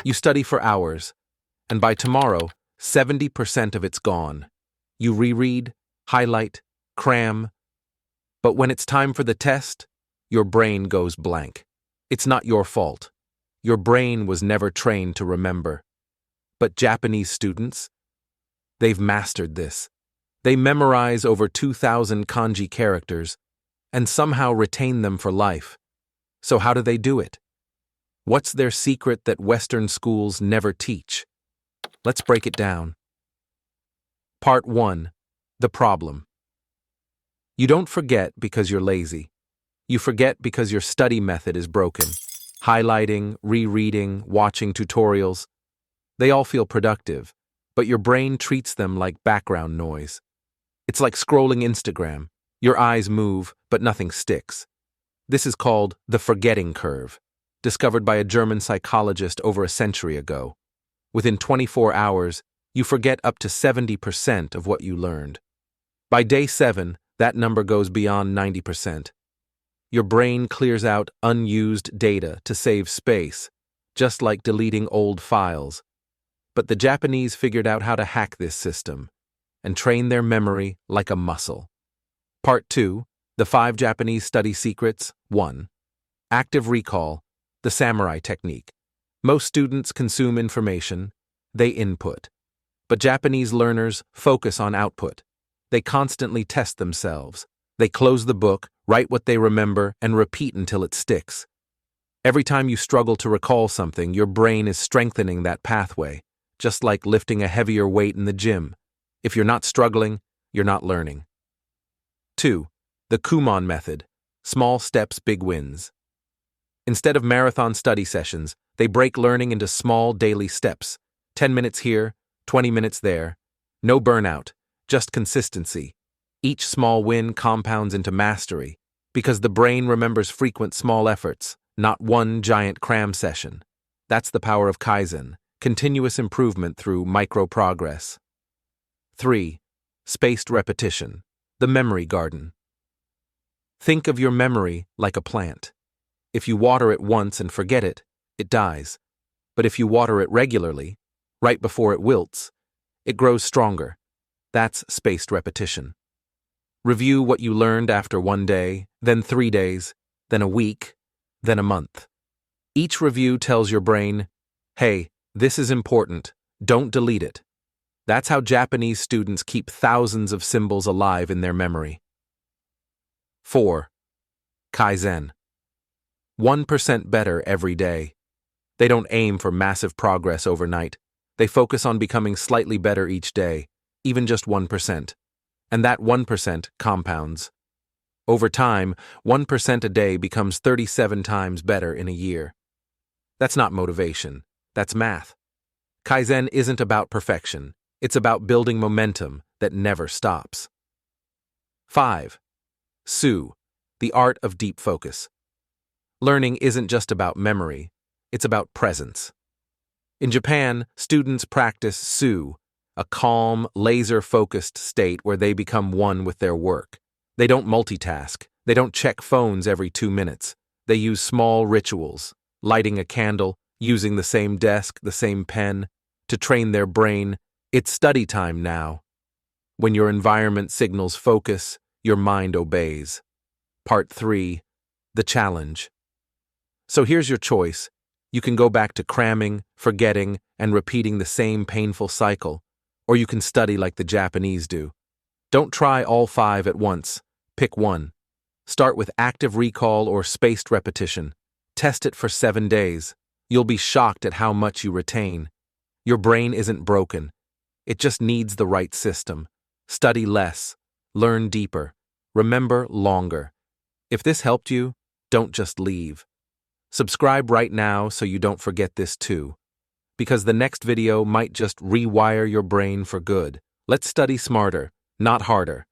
You study for hours, and by tomorrow, 70% of it's gone. You reread, highlight, cram, but when it's time for the test, your brain goes blank. It's not your fault. Your brain was never trained to remember. But Japanese students, they've mastered this. They memorize over 2,000 kanji characters and somehow retain them for life. So how do they do it? What's their secret that Western schools never teach? Let's break it down. Part 1. The problem. You don't forget because you're lazy. You forget because your study method is broken. Highlighting, rereading, watching tutorials, they all feel productive, but your brain treats them like background noise. It's like scrolling Instagram. Your eyes move, but nothing sticks. This is called the forgetting curve, discovered by a German psychologist over a century ago. Within 24 hours, you forget up to 70% of what you learned. By day 7, that number goes beyond 90%. Your brain clears out unused data to save space, just like deleting old files. But the Japanese figured out how to hack this system and train their memory like a muscle. Part 2. The 5 Japanese study secrets. 1. Active recall, the samurai technique. Most students consume information, they input. But Japanese learners focus on output. They constantly test themselves. They close the book, write what they remember, and repeat until it sticks. Every time you struggle to recall something, your brain is strengthening that pathway, just like lifting a heavier weight in the gym. If you're not struggling, you're not learning. 2. The Kumon method. Small steps, big wins. Instead of marathon study sessions, they break learning into small daily steps. 10 minutes here, 20 minutes there. No burnout, just consistency. Each small win compounds into mastery, because the brain remembers frequent small efforts, not one giant cram session. That's the power of Kaizen, continuous improvement through micro-progress. 3. Spaced repetition, the memory garden. Think of your memory like a plant. If you water it once and forget it, it dies. But if you water it regularly, right before it wilts, it grows stronger. That's spaced repetition. Review what you learned after 1 day, then 3 days, then a week, then a month. Each review tells your brain, hey, this is important, don't delete it. That's how Japanese students keep thousands of symbols alive in their memory. 4. Kaizen. 1% better every day. They don't aim for massive progress overnight. They focus on becoming slightly better each day, even just 1%. And that 1% compounds. Over time, 1% a day becomes 37 times better in a year. That's not motivation, that's math. Kaizen isn't about perfection, it's about building momentum that never stops. 5. Su, the art of deep focus. Learning isn't just about memory, it's about presence. In Japan, students practice Su, a calm, laser-focused state where they become one with their work. They don't multitask. They don't check phones every 2 minutes. They use small rituals, lighting a candle, using the same desk, the same pen, to train their brain. It's study time now. When your environment signals focus, your mind obeys. Part 3. The challenge. So here's your choice. You can go back to cramming, forgetting, and repeating the same painful cycle. Or you can study like the Japanese do. Don't try all 5 at once. Pick one. Start with active recall or spaced repetition. Test it for 7 days. You'll be shocked at how much you retain. Your brain isn't broken. It just needs the right system. Study less. Learn deeper. Remember longer. If this helped you, don't just leave. Subscribe right now so you don't forget this too. Because the next video might just rewire your brain for good. Let's study smarter, not harder.